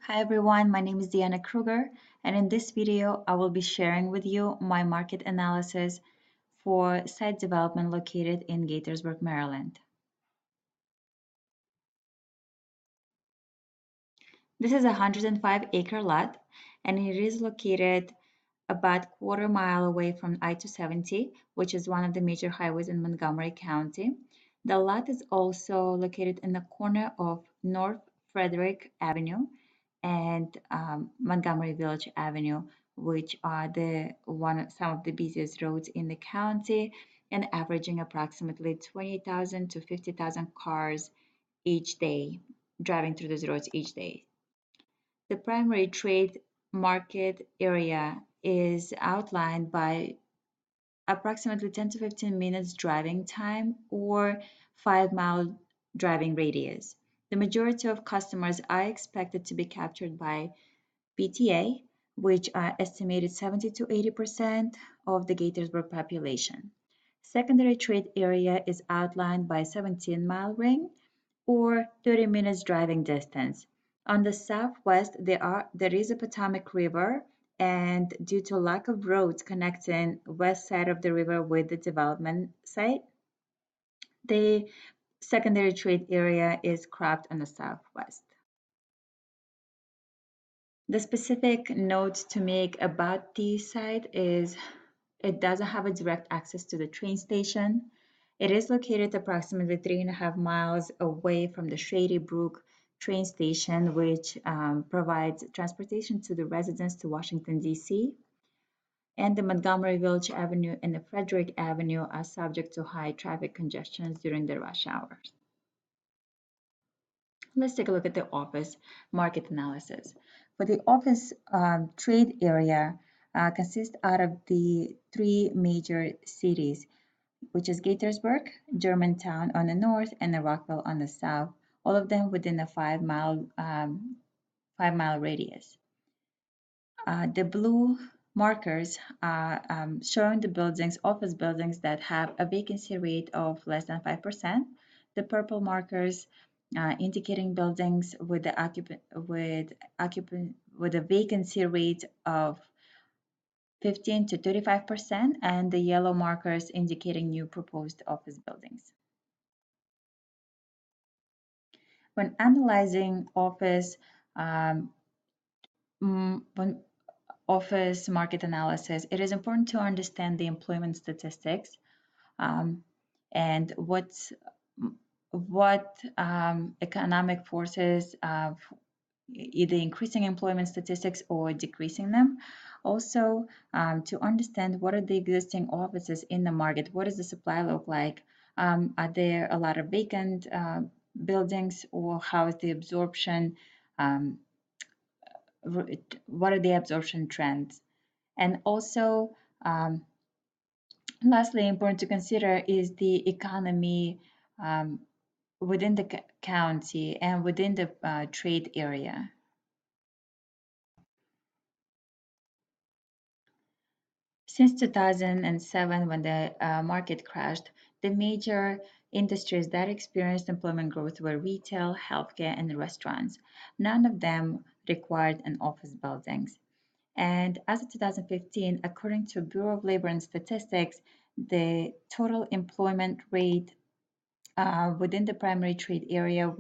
Hi everyone, my name is Deanna Krueger, and in this video, I will be sharing with you my market analysis for site development located in Gaithersburg, Maryland. This is a 105-acre lot, and it is located about quarter mile away from I-270, which is one of the major highways in Montgomery County. The lot is also located in the corner of North Frederick Avenue and Montgomery Village Avenue, which are some of the busiest roads in the county and averaging approximately 20,000 to 50,000 cars each day, driving through those roads each day. The primary trade market area is outlined by approximately 10 to 15 minutes driving time or 5-mile driving radius. The majority of customers are expected to be captured by PTA, which are estimated 70 to 80% of the Gaithersburg population. Secondary trade area is outlined by 17-mile ring or 30 minutes driving distance. On the southwest, there is a Potomac River, and due to lack of roads connecting west side of the river with the development site, the secondary trade area is cropped on the southwest. The specific note to make about the site is it doesn't have a direct access to the train station. It is located approximately 3.5 miles away from the Shady Brook train station, which provides transportation to the residents to Washington, D.C. And the Montgomery Village Avenue and the Frederick Avenue are subject to high traffic congestions during the rush hours. Let's take a look at the office market analysis. For the office trade area, consists out of the three major cities, which is Gaithersburg, Germantown on the north, and the Rockville on the south, all of them within a 5-mile radius. The blue markers are showing the buildings, office buildings that have a vacancy rate of less than 5%. The purple markers indicating buildings with a vacancy rate of 15 to 35%, and the yellow markers indicating new proposed office buildings. When analyzing um, when office market analysis, it is important to understand the employment statistics and what economic forces either increasing employment statistics or decreasing them. Also, to understand what are the existing offices in the market, what does the supply look like? Are there a lot of vacant buildings, or how is the absorption? What are the absorption trends? And also, lastly, important to consider is the economy within the county and within the trade area. Since 2007, when the market crashed, the major industries that experienced employment growth were retail, healthcare, and restaurants. None of them required an office buildings. And as of 2015, according to Bureau of Labor and Statistics, the total employment rate within the primary trade area,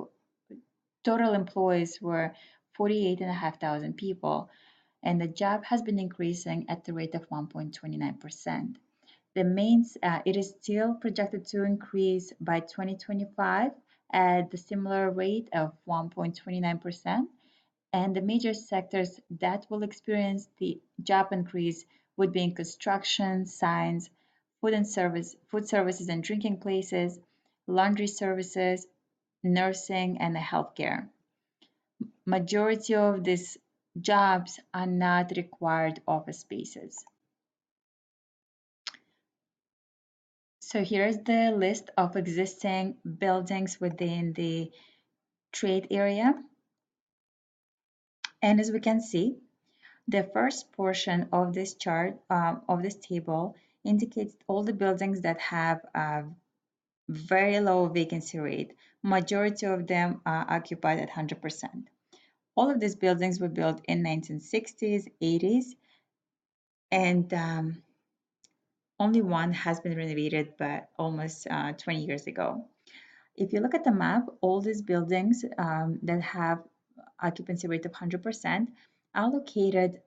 total employees were 48,500 people, and the job has been increasing at the rate of 1.29%. It is still projected to increase by 2025 at the similar rate of 1.29%. And the major sectors that will experience the job increase would be in construction, science, food services and drinking places, laundry services, nursing, and healthcare. Majority of these jobs are not required office spaces. So here's the list of existing buildings within the trade area. And as we can see, the first portion of this chart, of this table, indicates all the buildings that have a very low vacancy rate. Majority of them are occupied at 100%. All of these buildings were built in 1960s, 80s, and only one has been renovated, but almost 20 years ago. If you look at the map, all these buildings that have occupancy rate of 100% are located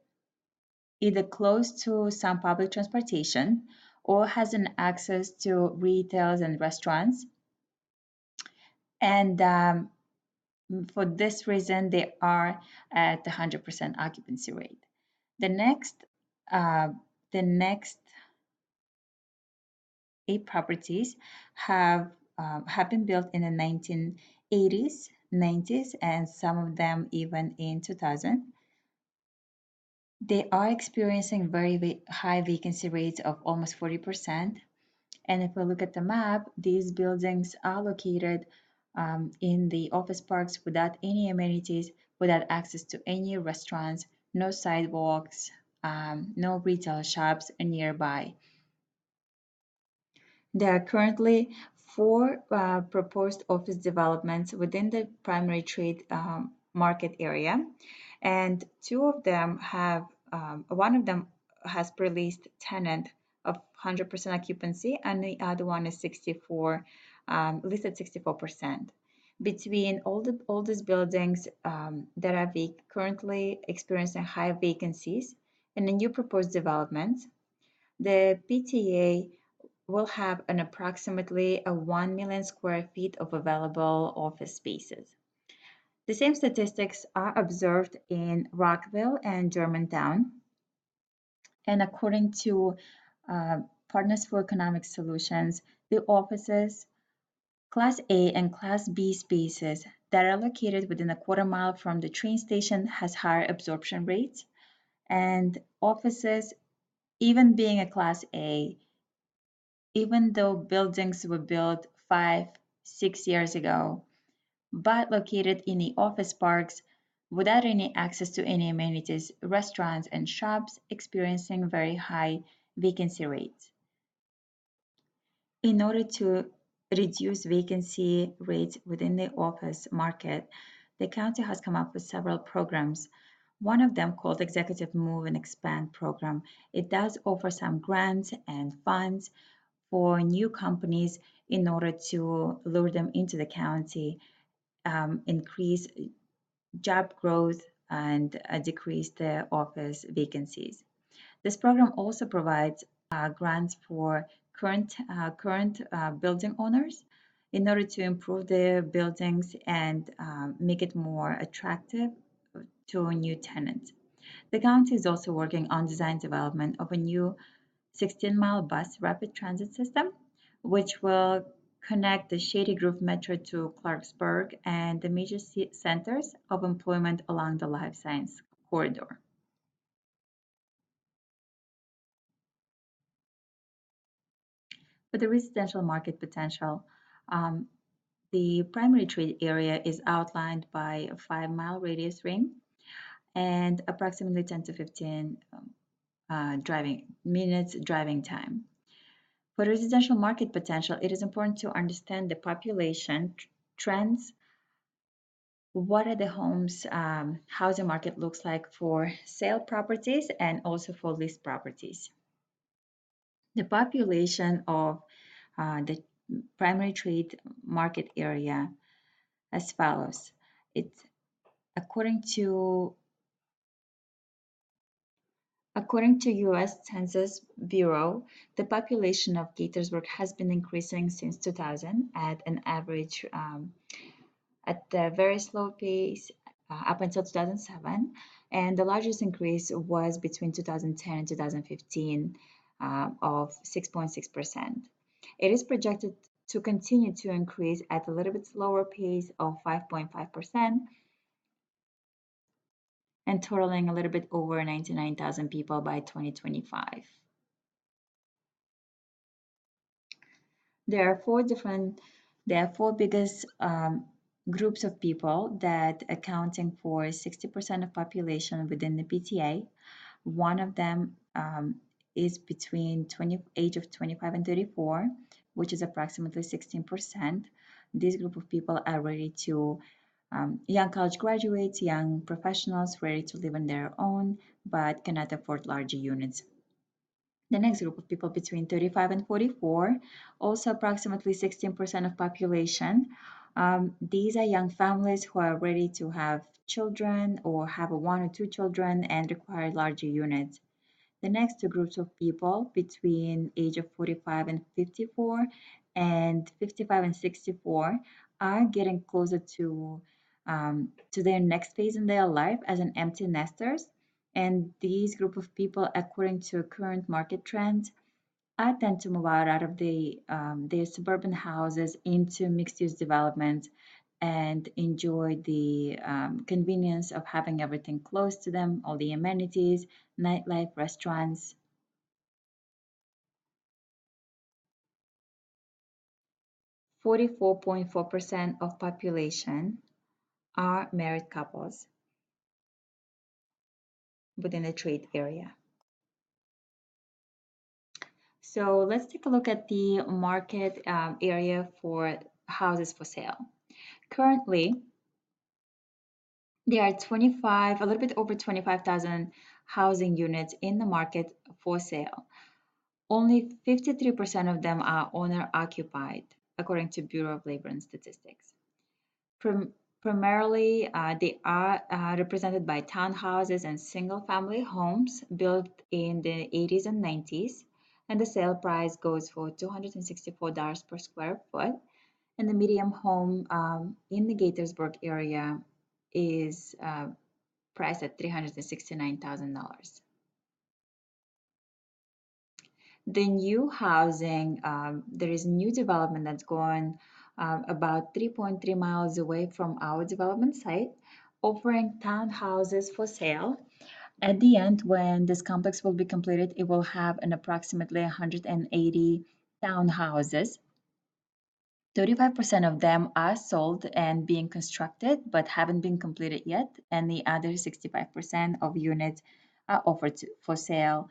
either close to some public transportation or has an access to retails and restaurants. And for this reason, they are at the 100% occupancy rate. The next, uh, the next 8 properties have been built in the 1980s, 90s, and some of them even in 2000. They are experiencing very high vacancy rates of almost 40%. And if we look at the map, these buildings are located in the office parks without any amenities, without access to any restaurants, no sidewalks, no retail shops nearby. There are currently four proposed office developments within the primary trade market area, and one of them has pre-leased tenant of 100% occupancy, and the other one is 64, listed 64%. Between all these buildings that are currently experiencing high vacancies and the new proposed developments, the PTA will have an approximately 1 million square feet of available office spaces. The same statistics are observed in Rockville and Germantown. And according to Partners for Economic Solutions, the offices, Class A and Class B spaces that are located within a quarter mile from the train station has higher absorption rates. And offices, even being a Class A, even though buildings were built 5, 6 years ago, but located in the office parks without any access to any amenities, restaurants, and shops experiencing very high vacancy rates. In order to reduce vacancy rates within the office market, the county has come up with several programs. One of them called Executive Move and Expand program. It does offer some grants and funds for new companies in order to lure them into the county, increase job growth, and decrease the office vacancies. This program also provides grants for current building owners in order to improve their buildings and make it more attractive to new tenants. The county is also working on design development of a new 16-mile bus rapid transit system, which will connect the Shady Grove Metro to Clarksburg and the major centers of employment along the life science corridor. For the residential market potential, um, the primary trade area is outlined by a 5-mile radius ring and approximately 10 to 15 driving minutes driving time. For residential market potential, it is important to understand the population trends. What are the homes, housing market looks like for sale properties and also for leased properties. The population of the primary trade market area as follows. It's according to U.S. Census Bureau, the population of Gaithersburg has been increasing since 2000 at an average at a very slow pace up until 2007, and the largest increase was between 2010 and 2015 of 6.6%. It is projected to continue to increase at a little bit slower pace of 5.5% and totaling a little bit over 99,000 people by 2025. There are four biggest groups of people that accounting for 60% of population within the PTA. One of them is between age of 25 and 34, which is approximately 16%. This group of people are ready to young college graduates, young professionals ready to live on their own but cannot afford larger units. The next group of people between 35 and 44, also approximately 16% of population. These are young families who are ready to have children or have a one or two children and require larger units. The next two groups of people between age of 45 and 54 and 55 and 64 are getting closer to their next phase in their life as an empty nesters. And these group of people, according to current market trends, I tend to move out of their suburban houses into mixed-use development and enjoy the convenience of having everything close to them, all the amenities, nightlife, restaurants. 44.4% of population are married couples within the trade area. So let's take a look at the market area for houses for sale. Currently, there are a little bit over 25,000 housing units in the market for sale. Only 53% of them are owner occupied, according to Bureau of Labor and Statistics. Prim- Primarily, they are represented by townhouses and single family homes built in the 80s and 90s. And the sale price goes for $264 per square foot. And the medium home in the Gaithersburg area is priced at $369,000. The new housing, there is new development that's going about 3.3 miles away from our development site, offering townhouses for sale. At the end, when this complex will be completed, it will have an approximately 180 townhouses. 35% of them are sold and being constructed but haven't been completed yet, and the other 65% of units are offered for sale.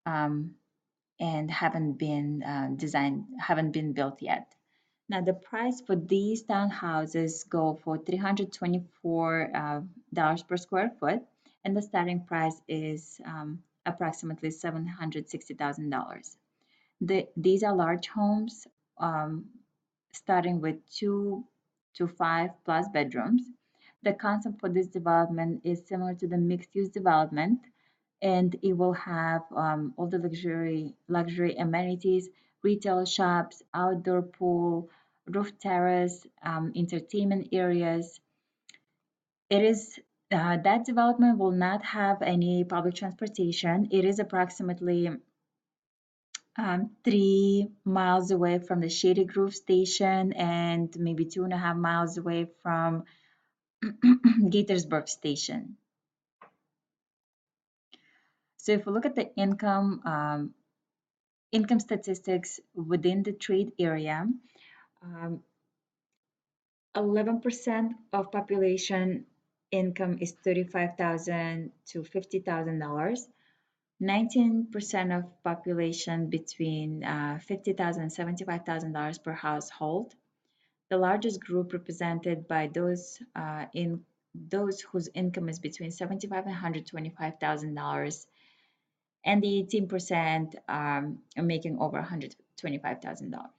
And haven't been built yet. Now, the price for these townhouses go for $324 per square foot, and the starting price is approximately $760,000. These are large homes, um, starting with 2 to 5 plus bedrooms. The concept for this development is similar to the mixed-use development, and it will have all the luxury amenities, retail shops, outdoor pool, roof terrace, entertainment areas. It is that development will not have any public transportation. It is approximately 3 miles away from the Shady Grove station and maybe 2.5 miles away from Gaithersburg station. So if we look at the income statistics within the trade area, 11% of population income is $35,000 to $50,000. 19% of population between $50,000 and $75,000 per household. The largest group represented by those whose income is between $75,000 and $125,000, and the 18% are making over $125,000.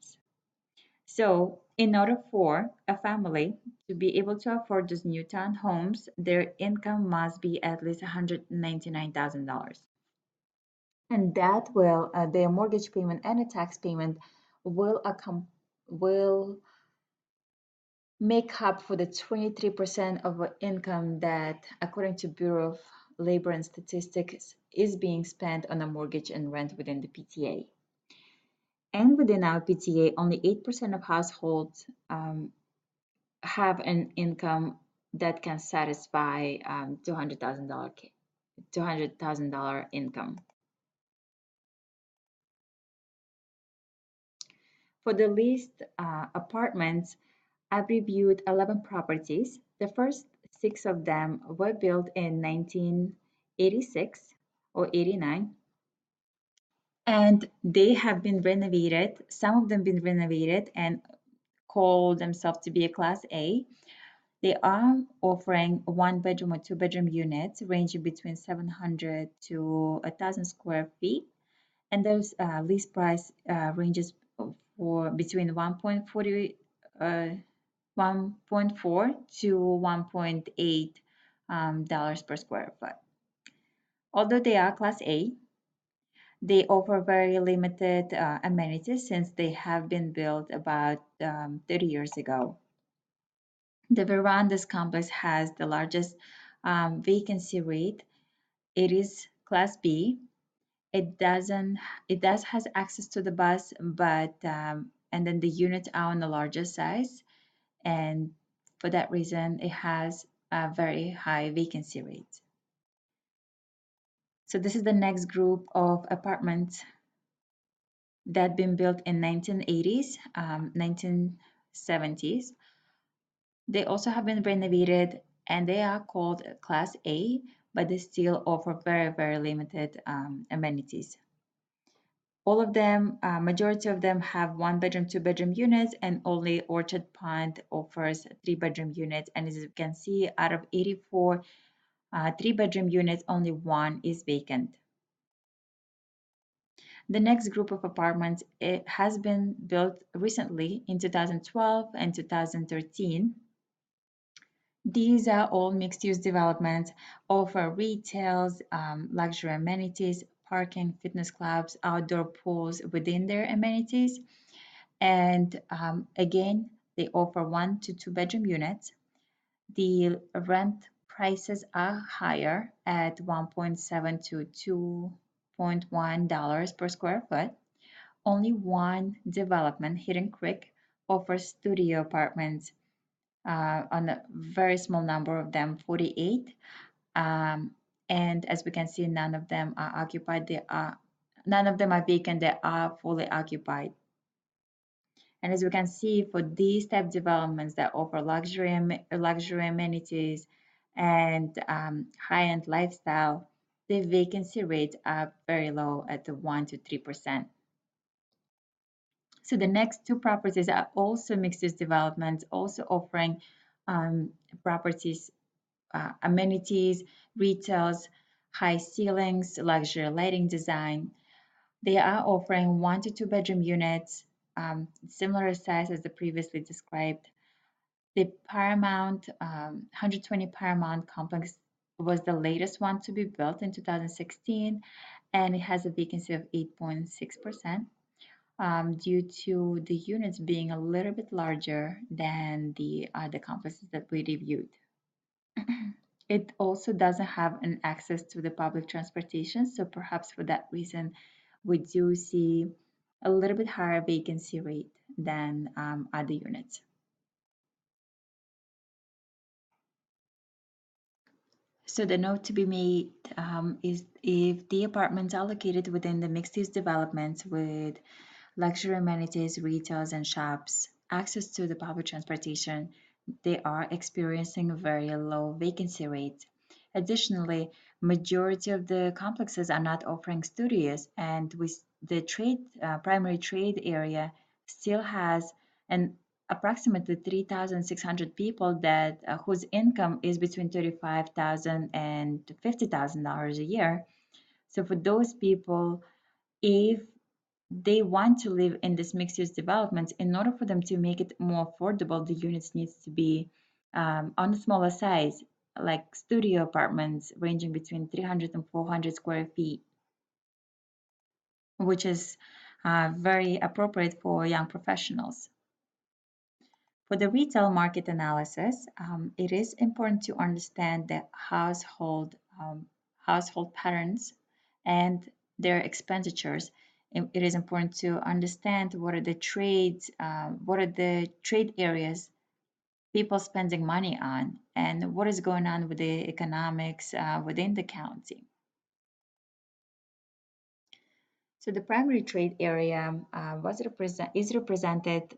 So, in order for a family to be able to afford those new townhomes, their income must be at least $199,000. And that will, their mortgage payment and a tax payment will make up for the 23% of income that, according to Bureau of Labor and Statistics, is being spent on a mortgage and rent within the PTA. And within our PTA, only 8% of households have an income that can satisfy $200,000 income. For the leased apartments, I've reviewed 11 properties. The first 6 of them were built in 1986 or 89, and they have been renovated. Some of them been renovated and call themselves to be a Class A. They are offering one bedroom or two bedroom units ranging between 700 to 1,000 square feet. And those lease price ranges for between 1.4 to 1.8 dollars per square foot. Although they are Class A, they offer very limited amenities since they have been built about 30 years ago. The Verandas complex has the largest vacancy rate. It is Class B. It doesn't. It does has access to the bus, but and then the units are on the larger size, and for that reason, it has a very high vacancy rate. So this is the next group of apartments that been built in 1980s, 1970s. They also have been renovated and they are called Class A, but they still offer very, very limited amenities. All of them, majority of them have one bedroom, two bedroom units, and only Orchard Pond offers three bedroom units. And as you can see, out of 84 three bedroom units, only one is vacant. The next group of apartments, it has been built recently in 2012 and 2013. These are all mixed-use developments, offer retails, luxury amenities, parking, fitness clubs, outdoor pools within their amenities. And again, they offer one to two bedroom units. The rent prices are higher at 1.7 to $2.1 per square foot. Only one development, Hidden Creek, offers studio apartments on a very small number of them, 48. Um, and as we can see, none of them are occupied. None of them are vacant. They are fully occupied. And as we can see, for these type developments that offer luxury amenities and high-end lifestyle, the vacancy rates are very low at the 1 to 3%. So the next two properties are also mixed-use developments, also offering um, properties, amenities, retails, high ceilings, luxury lighting design. They are offering one to two bedroom units, similar size as the previously described. The Paramount 120 Paramount complex was the latest one to be built in 2016, and it has a vacancy of 8.6%. Due to the units being a little bit larger than the other complexes that we reviewed. It also doesn't have an access to the public transportation, so perhaps for that reason, we do see a little bit higher vacancy rate than other units. So the note to be made is if the apartments are located within the mixed-use developments with luxury amenities, retails, and shops, access to the public transportation, they are experiencing a very low vacancy rate. Additionally, majority of the complexes are not offering studios, and with the primary trade area still has an approximately 3,600 people that whose income is between 35,000 and $50,000 a year. So for those people, if they want to live in this mixed use development, in order for them to make it more affordable, the units needs to be on a smaller size, like studio apartments ranging between 300 and 400 square feet, which is very appropriate for young professionals. For the retail market analysis, it is important to understand the household patterns and their expenditures. It is important to understand what are the trade areas people spending money on, and what is going on with the economics within the county. So the primary trade area is represented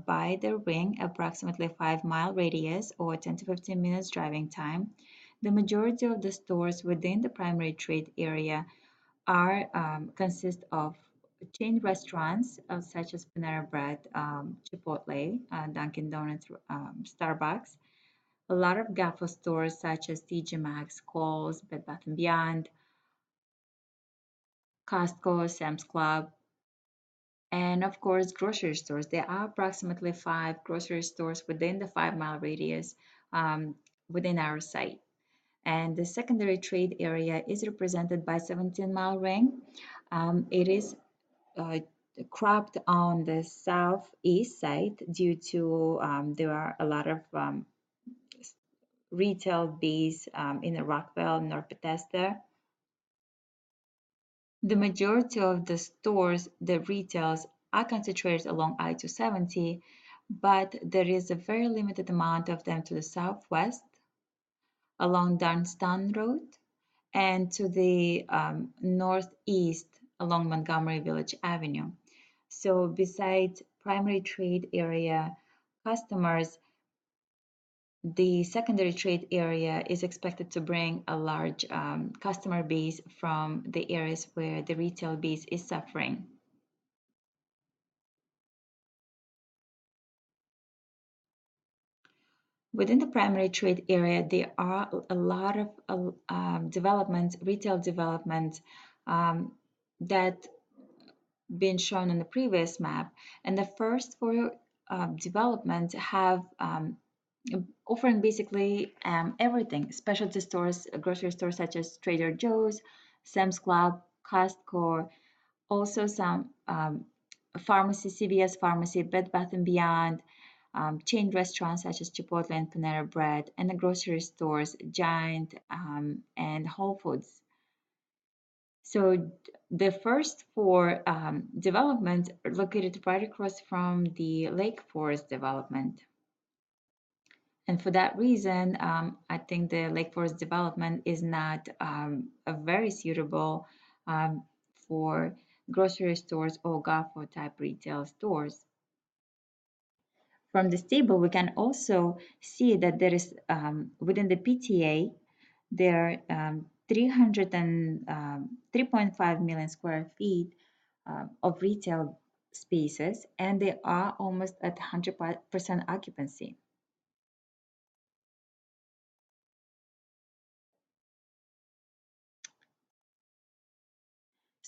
by the ring, approximately 5-mile radius or 10 to 15 minutes driving time. The majority of the stores within the primary trade area are consist of chain restaurants such as Panera Bread, Chipotle, Dunkin' Donuts, Starbucks, a lot of GAFO stores such as TJ Maxx, Kohl's, Bed Bath& Beyond, Costco, Sam's Club, and of course grocery stores. There are approximately 5 grocery stores within the 5 mile radius um, within our site. And the secondary trade area is represented by 17-mile ring. It is uh, cropped on the southeast side due to there are a lot of retail base in Rockville, North Bethesda. The majority of the stores, the retails, are concentrated along I-270, but there is a very limited amount of them to the southwest along Dunstan Road and to the northeast along Montgomery Village Avenue. So besides primary trade area customers, the secondary trade area is expected to bring a large customer base from the areas where the retail base is suffering. Within the primary trade area, there are a lot of development, retail development that been shown on the previous map. And the first four developments have offering basically everything, specialty stores, grocery stores such as Trader Joe's, Sam's Club, Costco, also some pharmacy, CVS Pharmacy, Bed Bath& and Beyond, chain restaurants such as Chipotle and Panera Bread, and the grocery stores, Giant and Whole Foods. So the first four developments are located right across from the Lake Forest development. And for that reason, I think the Lake Forest development is not a very suitable for grocery stores or GAFO type retail stores. From this table, we can also see that there is within the PTA, there are 3.5 million square feet of retail spaces, and they are almost at 100% occupancy.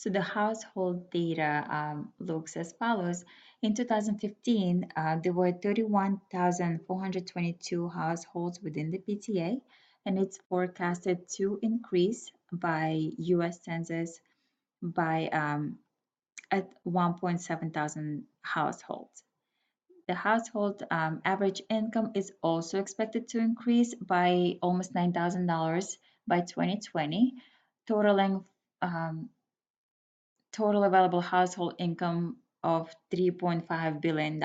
So the household data looks as follows. In 2015, there were 31,422 households within the PTA, and it's forecasted to increase by U.S. Census by at 1.7 thousand households. The household average income is also expected to increase by almost $9,000 by 2020, totaling total available household income of $3.5 billion.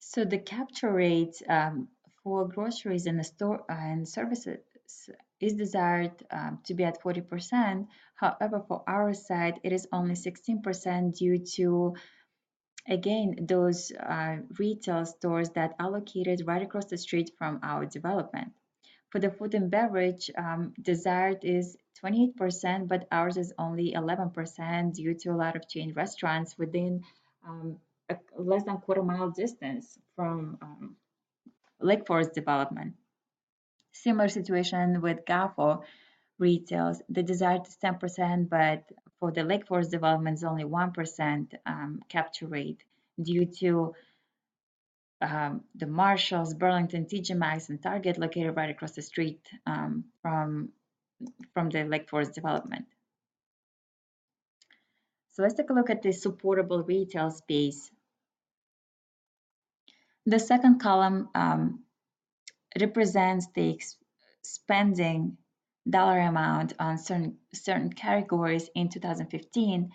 So the capture rate for groceries in the store and services is desired to be at 40%. However, for our side, it is only 16% due to, again, those retail stores that are located right across the street from our development. For the food and beverage, desired is 28%, but ours is only 11% due to a lot of chain restaurants within a less than quarter-mile distance from Lake Forest development. Similar situation with GAFO retails. The desired is 10%, but for the Lake Forest development, it's only 1% capture rate due to the Marshalls, Burlington, TJ Maxx, and Target located right across the street from the Lake Forest development. So let's take a look at the supportable retail space. The second column represents the spending dollar amount on certain categories in 2015,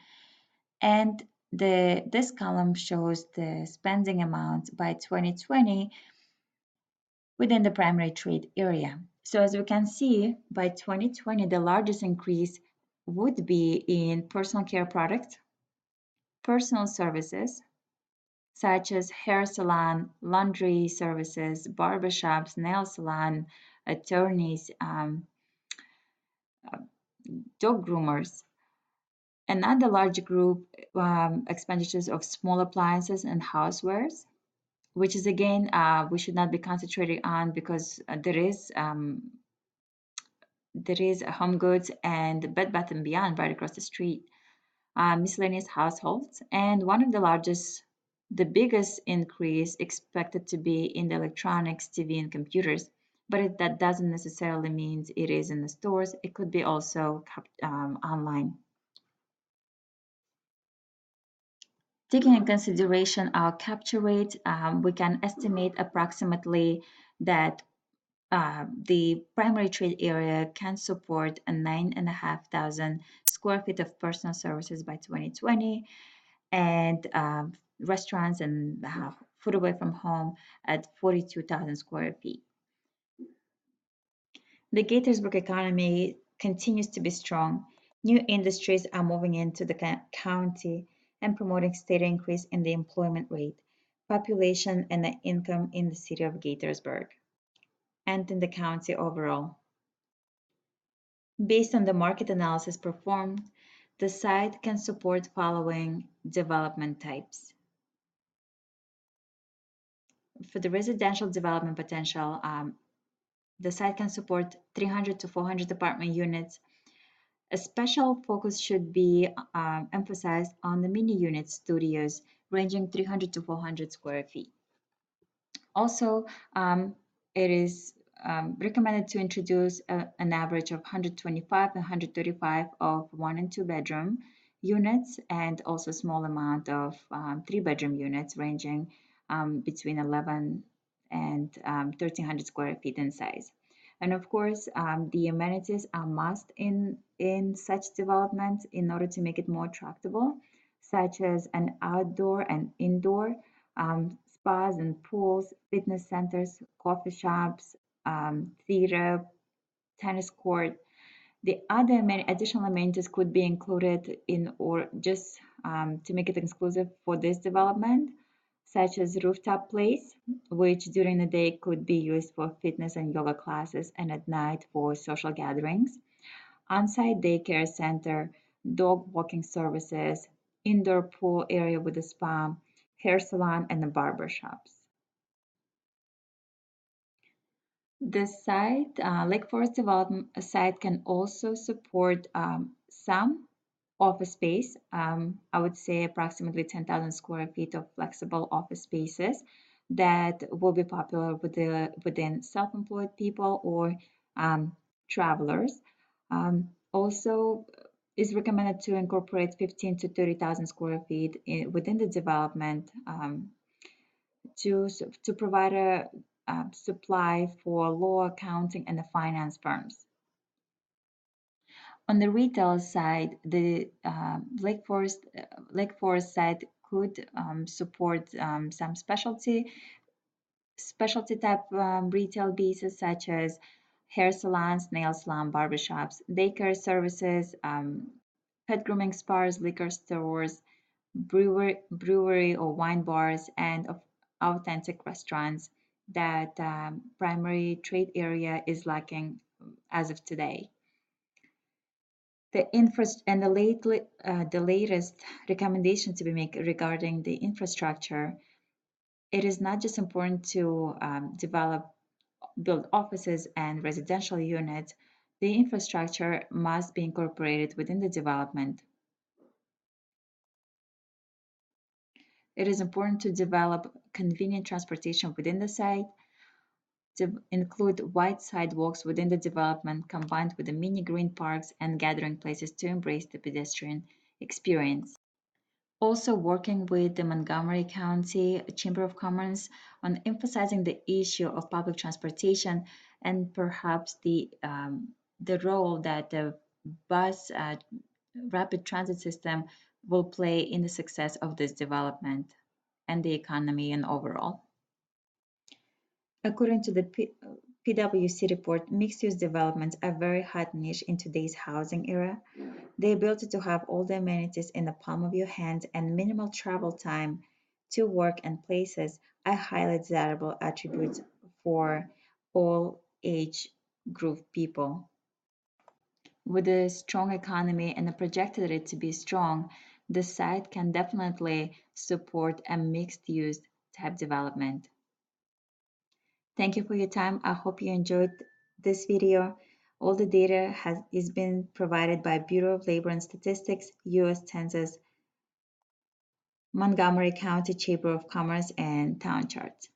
and this column shows the spending amount by 2020 within the primary trade area. So as we can see, by 2020, the largest increase would be in personal care products, personal services, such as hair salon, laundry services, barbershops, nail salon, attorneys, dog groomers, Another large group expenditures of small appliances and housewares, which is again we should not be concentrating on because there is home goods and Bed Bath and Beyond right across the street, miscellaneous households, and one of the largest, the biggest increase expected to be in the electronics, TV, and computers. But that doesn't necessarily mean it is in the stores. It could be also online. Taking in consideration our capture rate, we can estimate approximately that the primary trade area can support a 9,500 square feet of personal services by 2020 and restaurants and food away from home at 42,000 square feet. The Gaithersburg economy continues to be strong. New industries are moving into the county and promoting steady increase in the employment rate, population, and the income in the city of Gaithersburg and in the county overall. Based on the market analysis performed, the site can support following development types. For the residential development potential, the site can support 300 to 400 apartment units. A special focus should be emphasized on the mini unit studios ranging 300 to 400 square feet. Also, it is recommended to introduce an average of 125 and 135 of 1 and 2 bedroom units and also a small amount of 3 bedroom units ranging between 11 and 1300 square feet in size. And of course, the amenities are must in such developments in order to make it more attractable, such as an outdoor and indoor spas and pools, fitness centers, coffee shops, theater, tennis court. The other many additional amenities could be included in or just to make it exclusive for this development, such as rooftop place, which during the day could be used for fitness and yoga classes and at night for social gatherings, on-site daycare center, dog walking services, indoor pool area with a spa, hair salon, and the barber shops. The site, Lake Forest Development site can also support some office space. I would say approximately 10,000 square feet of flexible office spaces that will be popular within self-employed people or travelers. Also, is recommended to incorporate 15 to 30,000 square feet within the development to provide a supply for law, accounting, and the finance firms. On the retail side, the Lake Forest side could support some specialty type retail bases such as hair salons, nail salon, barbershops, daycare services, pet grooming spas, liquor stores, brewery or wine bars, and of authentic restaurants that primary trade area is lacking as of today. The latest recommendation to be made regarding the infrastructure, it is not just important to build offices and residential units. The infrastructure must be incorporated within the development. It is important to develop convenient transportation within the site, to include wide sidewalks within the development combined with the mini green parks and gathering places to embrace the pedestrian experience. Also working with the Montgomery County Chamber of Commerce on emphasizing the issue of public transportation and perhaps the role that the bus rapid transit system will play in the success of this development and the economy and overall. According to the PwC report, mixed-use developments are very hot niche in today's housing era. The ability to have all the amenities in the palm of your hand and minimal travel time to work and places are highly desirable attributes for all age group people. With a strong economy and a projected it to be strong, the site can definitely support a mixed use type development. Thank you for your time. I hope you enjoyed this video. All the data is been provided by Bureau of Labor and Statistics, U.S. Census, Montgomery County Chamber of Commerce, and Town Charts.